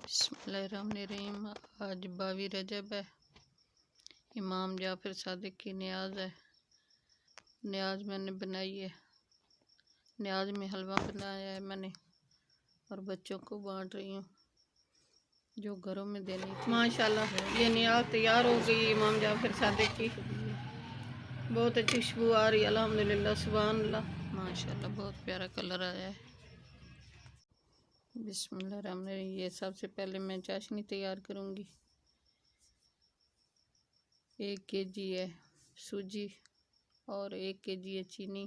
बिस्मिल्लाहिर्रहमानिर्रहीम। आज 22 रजब है। इमाम जाफ़र सादिक की न्याज है। न्याज मैंने बनाई है। न्याज में हलवा बनाया है मैंने और बच्चों को बांट रही हूँ जो घरों में देनी थी। माशाल्लाह ये न्याज तैयार हो गई इमाम जाफ़र सादिक की। बहुत अच्छी खुशबू आ रही है अल्हम्दुलिल्लाह सुभान अल्लाह। माशाल्लाह बहुत प्यारा कलर आया है। बिस्मिल्लाहिर्रहमानिर्रहीम। ये सबसे पहले मैं चाशनी तैयार करूँगी। 1 kg है सूजी और 1 kg है चीनी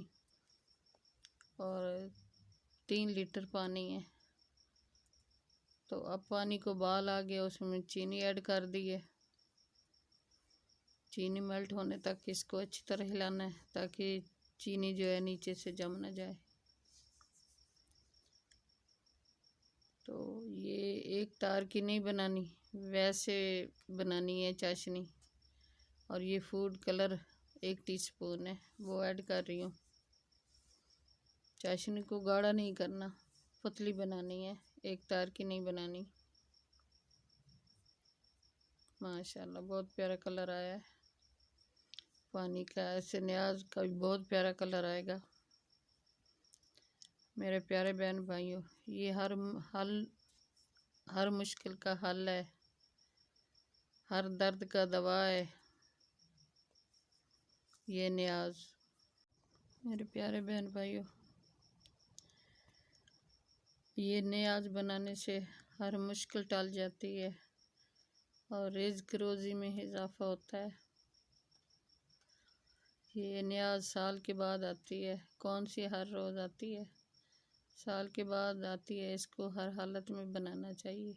और 3 लीटर पानी है। तो अब पानी को उबाल आ गया, उसमें चीनी ऐड कर दी है। चीनी मेल्ट होने तक इसको अच्छी तरह हिलाना है ताकि चीनी जो है नीचे से जम ना जाए। तो ये एक तार की नहीं बनानी, वैसे बनानी है चाशनी। और ये फूड कलर 1 टीस्पून है, वो ऐड कर रही हूँ। चाशनी को गाढ़ा नहीं करना, पतली बनानी है, एक तार की नहीं बनानी। माशाल्लाह बहुत प्यारा कलर आया है पानी का। ऐसे न्याज का भी बहुत प्यारा कलर आएगा। मेरे प्यारे बहन भाइयों, ये हर मुश्किल का हल है, हर दर्द का दवा है ये न्याज। मेरे प्यारे बहन भाइयों, ये न्याज बनाने से हर मुश्किल टल जाती है और रिज़्क रोज़ी में इजाफा होता है। ये न्याज साल के बाद आती है, कौन सी हर रोज़ आती है, साल के बाद आती है। इसको हर हालत में बनाना चाहिए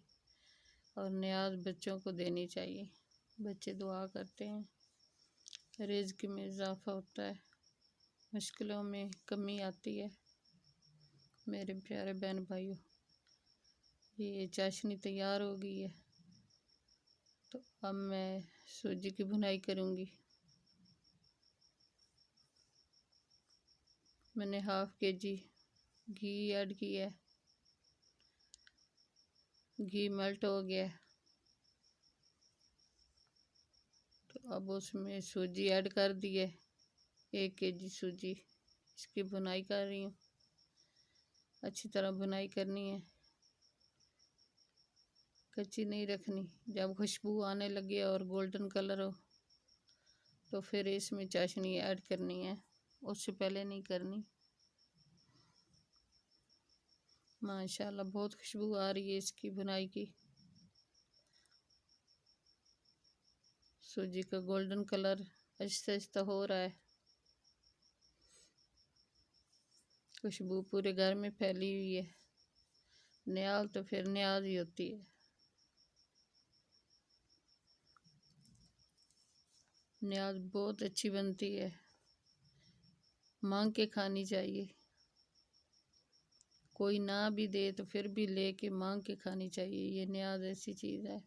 और न्याज बच्चों को देनी चाहिए। बच्चे दुआ करते हैं, रिज़्क में इजाफा होता है, मुश्किलों में कमी आती है। मेरे प्यारे बहन भाइयों, ये चाशनी तैयार हो गई है। तो अब मैं सूजी की भुनाई करूँगी। मैंने ½ kg घी ऐड किया है। घी मेल्ट हो गया है तो अब उसमें सूजी ऐड कर दी है। 1 kg सूजी, इसकी भुनाई कर रही हूँ। अच्छी तरह भुनाई करनी है, कच्ची नहीं रखनी। जब खुशबू आने लगे और गोल्डन कलर हो तो फिर इसमें चाशनी ऐड करनी है, उससे पहले नहीं करनी। माशाल्लाह बहुत खुशबू आ रही है इसकी भुनाई की। सूजी का गोल्डन कलर आहिस्ता आहिस्ता हो रहा है। खुशबू पूरे घर में फैली हुई है। न्याज तो फिर न्याज ही होती है। न्याज बहुत अच्छी बनती है, मांग के खानी चाहिए। कोई ना भी दे तो फिर भी लेके मांग के खानी चाहिए। ये न्याज ऐसी चीज़ है,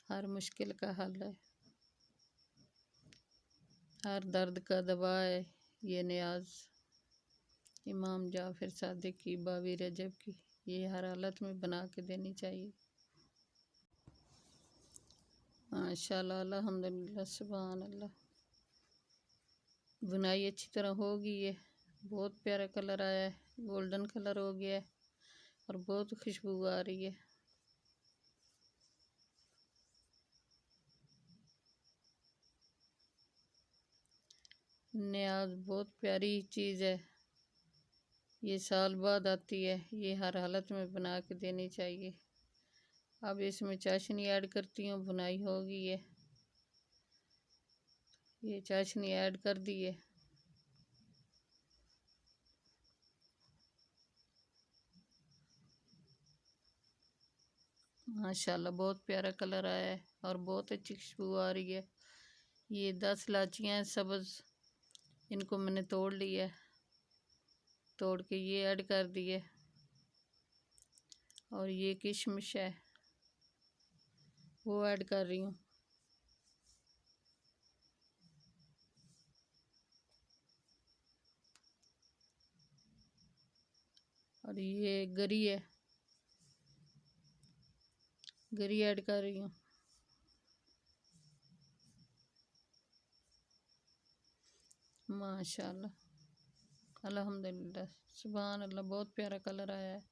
हर मुश्किल का हल है, हर दर्द का दवा है ये न्याज। इमाम जाफ़र सादिक की 22 रजब की ये हर हालत में बना के देनी चाहिए। माशाल्लाह अल्हम्दुलिल्लाह सुभान अल्लाह। बुनाई अच्छी तरह हो गई है, बहुत प्यारा कलर आया है, गोल्डन कलर हो गया है और बहुत खुशबू आ रही है। न्याज बहुत प्यारी चीज़ है, ये साल बाद आती है, ये हर हालत में बना के देनी चाहिए। अब इसमें चाशनी ऐड करती हूँ। भुनाई हो गई है, ये चाशनी ऐड कर दी है। माशाल्लाह बहुत प्यारा कलर आया है और बहुत अच्छी खुशबू आ रही है। ये 10 इलायचियाँ हैं सब्ज़, इनको मैंने तोड़ लिया है, तोड़ के ये ऐड कर दिए। और ये किशमिश है वो ऐड कर रही हूँ। और ये गरी है, गरी ऐड कर रही हूँ। माशाल्लाह अल्हम्दुलिल्लाह सुभान अल्लाह, बहुत प्यारा कलर आया है।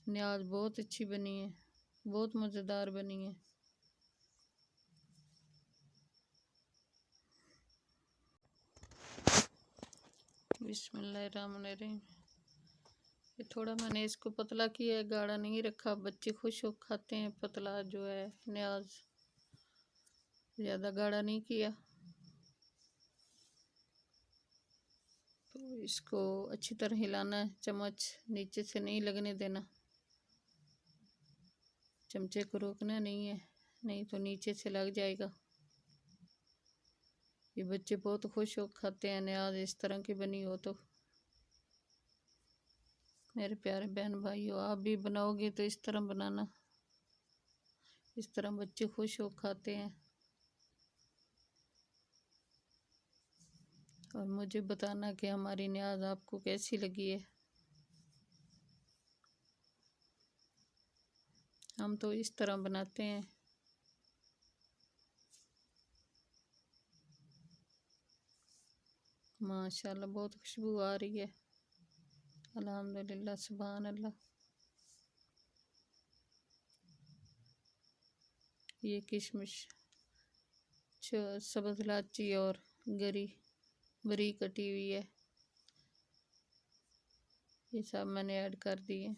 न्याज बहुत अच्छी बनी है, बहुत मज़ेदार बनी है। बिस्मिल्लाहिर्रहमानिर्रहीम। ये थोड़ा मैंने इसको पतला किया है, गाढ़ा नहीं रखा। बच्चे खुश हो खाते हैं पतला जो है न्याज, ज़्यादा गाढ़ा नहीं किया। तो इसको अच्छी तरह हिलाना है, चम्मच नीचे से नहीं लगने देना, चमचे को रोकना नहीं है, नहीं तो नीचे से लग जाएगा। ये बच्चे बहुत खुश हो खाते हैं न्याज इस तरह की बनी हो तो। मेरे प्यारे बहन भाइयों, आप भी बनाओगे तो इस तरह बनाना, इस तरह बच्चे खुश हो खाते हैं। और मुझे बताना कि हमारी न्याज आपको कैसी लगी है। हम तो इस तरह बनाते हैं। माशाल्लाह बहुत खुशबू आ रही है, अल्हम्दुलिल्लाह सुभान अल्लाह। ये किशमिश, सब्ज़ इलायची और गरी बरी कटी हुई है, ये सब मैंने ऐड कर दिए।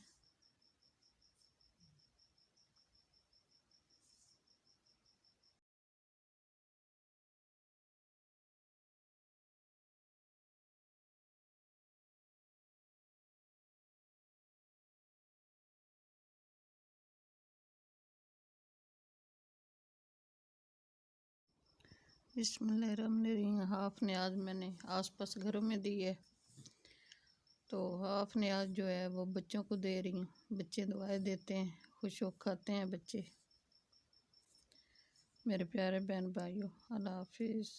बिस्मिल्लाहिर्रहमानिर्रहीम। हाफ न्याज मैंने आसपास घरों में दी है, तो हाफ न्याज जो है वो बच्चों को दे रही हूँ। बच्चे दुआएं देते हैं, खुश हो खाते हैं बच्चे। मेरे प्यारे बहन भाइयों, अल्लाह हाफिज़।